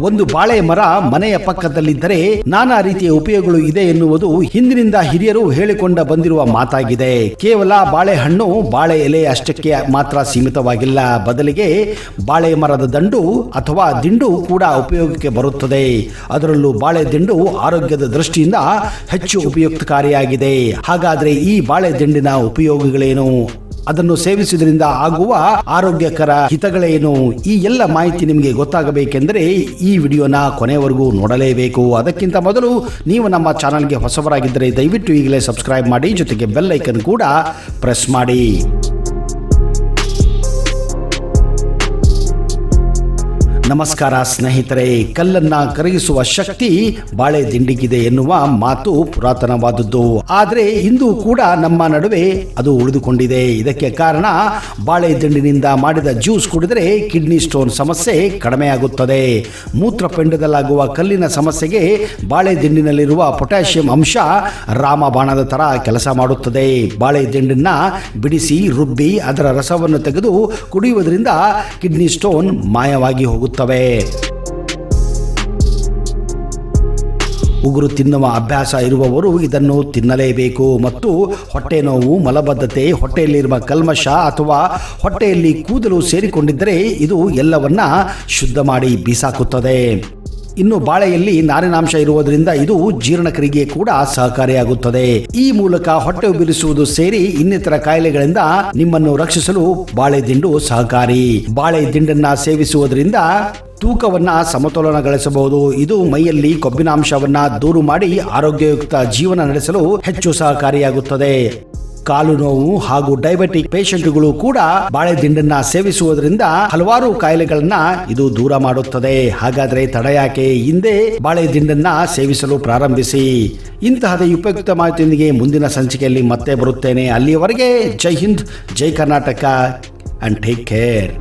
ಒಂದು ಬಾಳೆ ಮರ ಮನೆಯ ಪಕ್ಕದಲ್ಲಿದ್ದರೆ ನಾನಾ ರೀತಿಯ ಉಪಯೋಗಗಳು ಇದೆ ಎನ್ನುವುದು ಹಿಂದಿನಿಂದ ಹಿರಿಯರು ಹೇಳಿಕೊಂಡ ಬಂದಿರುವ ಮಾತಾಗಿದೆ. ಕೇವಲ ಬಾಳೆಹಣ್ಣು ಬಾಳೆ ಎಲೆ ಅಷ್ಟಕ್ಕೆ ಮಾತ್ರ ಸೀಮಿತವಾಗಿಲ್ಲ, ಬದಲಿಗೆ ಬಾಳೆ ಮರದ ದಂಡು ಅಥವಾ ದಿಂಡು ಕೂಡ ಉಪಯೋಗಕ್ಕೆ ಬರುತ್ತದೆ. ಅದರಲ್ಲೂ ಬಾಳೆ ದಿಂಡು ಆರೋಗ್ಯದ ದೃಷ್ಟಿಯಿಂದ ಹೆಚ್ಚು ಉಪಯುಕ್ತಕಾರಿಯಾಗಿದೆ. ಹಾಗಾದ್ರೆ ಈ ಬಾಳೆ ದಿಂಡಿನ ಉಪಯೋಗಗಳೇನು, ಅದನ್ನು ಸೇವಿಸುವುದರಿಂದ ಆಗುವ ಆರೋಗ್ಯಕರ ಹಿತಗಳೇನು, ಈ ಎಲ್ಲ ಮಾಹಿತಿ ನಿಮಗೆ ಗೊತ್ತಾಗಬೇಕೆಂದರೆ ಈ ವಿಡಿಯೋನ ಕೊನೆವರೆಗೂ ನೋಡಲೇಬೇಕು. ಅದಕ್ಕಿಂತ ಮೊದಲು ನೀವು ನಮ್ಮ ಚಾನಲ್ಗೆ ಹೊಸಬರಾಗಿದ್ದರೆ ದಯವಿಟ್ಟು ಈಗಲೇ ಸಬ್ಸ್ಕ್ರೈಬ್ ಮಾಡಿ, ಜೊತೆಗೆ ಬೆಲ್ ಐಕನ್ ಕೂಡ ಪ್ರೆಸ್ ಮಾಡಿ. ನಮಸ್ಕಾರ ಸ್ನೇಹಿತರೆ. ಕಲ್ಲನ್ನ ಕರಗಿಸುವ ಶಕ್ತಿ ಬಾಳೆ ದಿಂಡಿಗಿದೆ ಎನ್ನುವ ಮಾತು ಪುರಾತನವಾದದ್ದು. ಆದರೆ ಇಂದು ಕೂಡ ನಮ್ಮ ನಡುವೆ ಅದು ಉಳಿದುಕೊಂಡಿದೆ. ಇದಕ್ಕೆ ಕಾರಣ ಬಾಳೆ ದಿಂಡಿನಿಂದ ಮಾಡಿದ ಜ್ಯೂಸ್ ಕುಡಿದರೆ ಕಿಡ್ನಿ ಸ್ಟೋನ್ ಸಮಸ್ಯೆ ಕಡಿಮೆಯಾಗುತ್ತದೆ. ಮೂತ್ರಪಿಂಡದಲ್ಲಾಗುವ ಕಲ್ಲಿನ ಸಮಸ್ಯೆಗೆ ಬಾಳೆ ದಿಂಡಿನಲ್ಲಿರುವ ಪೊಟ್ಯಾಷಿಯಂ ಅಂಶ ರಾಮಬಾಣದ ತರ ಕೆಲಸ ಮಾಡುತ್ತದೆ. ಬಾಳೆ ದಿಂಡನ್ನ ಬಿಡಿಸಿ ರುಬ್ಬಿ ಅದರ ರಸವನ್ನು ತೆಗೆದು ಕುಡಿಯುವುದರಿಂದ ಕಿಡ್ನಿ ಸ್ಟೋನ್ ಮಾಯವಾಗಿ ಹೋಗುತ್ತದೆ. ಉಗುರು ತಿನ್ನುವ ಅಭ್ಯಾಸ ಇರುವವರು ಇದನ್ನು ತಿನ್ನಲೇಬೇಕು. ಮತ್ತು ಹೊಟ್ಟೆ ನೋವು, ಮಲಬದ್ಧತೆ, ಹೊಟ್ಟೆಯಲ್ಲಿರುವ ಕಲ್ಮಶ ಅಥವಾ ಹೊಟ್ಟೆಯಲ್ಲಿ ಕೂದಲು ಸೇರಿಕೊಂಡಿದ್ದರೆ ಇದು ಎಲ್ಲವನ್ನ ಶುದ್ಧ ಮಾಡಿ ಬೀಸಾಕುತ್ತದೆ. ಇನ್ನು ಬಾಳೆಯಲ್ಲಿ ನಾರಿನಾಂಶ ಇರುವುದರಿಂದ ಇದು ಜೀರ್ಣಕ್ರಿಯೆಗೆ ಕೂಡ ಸಹಕಾರಿಯಾಗುತ್ತದೆ. ಈ ಮೂಲಕ ಹೊಟ್ಟೆ ಉಬ್ಬಿರಿಸುವುದು ಸೇರಿ ಇನ್ನಿತರ ಕಾಯಿಲೆಗಳಿಂದ ನಿಮ್ಮನ್ನು ರಕ್ಷಿಸಲು ಬಾಳೆ ದಿಂಡು ಸಹಕಾರಿ. ಬಾಳೆ ದಿಂಡನ್ನ ಸೇವಿಸುವುದರಿಂದ ತೂಕವನ್ನ ಸಮತೋಲನಗೊಳಿಸಬಹುದು. ಇದು ಮೈಯಲ್ಲಿ ಕೊಬ್ಬಿನಾಂಶವನ್ನ ದೂರು ಮಾಡಿ ಆರೋಗ್ಯಯುಕ್ತ ಜೀವನ ನಡೆಸಲು ಹೆಚ್ಚು ಸಹಕಾರಿಯಾಗುತ್ತದೆ. ಕಾಲು ನೋವು ಹಾಗೂ ಡಯಾಬಿಟಿಕ್ ಪೇಷಂಟ್ಗಳು ಕೂಡ ಬಾಳೆ ದಿಂಡನ್ನ ಸೇವಿಸುವುದರಿಂದ ಹಲವಾರು ಕಾಯಿಲೆಗಳನ್ನ ಇದು ದೂರ ಮಾಡುತ್ತದೆ. ಹಾಗಾದ್ರೆ ತಡ ಯಾಕೆ? ಹಿಂದೆ ಬಾಳೆ ದಿಂಡನ್ನ ಸೇವಿಸಲು ಪ್ರಾರಂಭಿಸಿ. ಇಂತಹದೇ ಉಪಯುಕ್ತ ಮಾಹಿತಿಯೊಂದಿಗೆ ಮುಂದಿನ ಸಂಚಿಕೆಯಲ್ಲಿ ಮತ್ತೆ ಬರುತ್ತೇನೆ. ಅಲ್ಲಿಯವರೆಗೆ ಜೈ ಹಿಂದ್, ಜೈ ಕರ್ನಾಟಕ ಅಂಡ್ ಟೇಕ್ ಕೇರ್.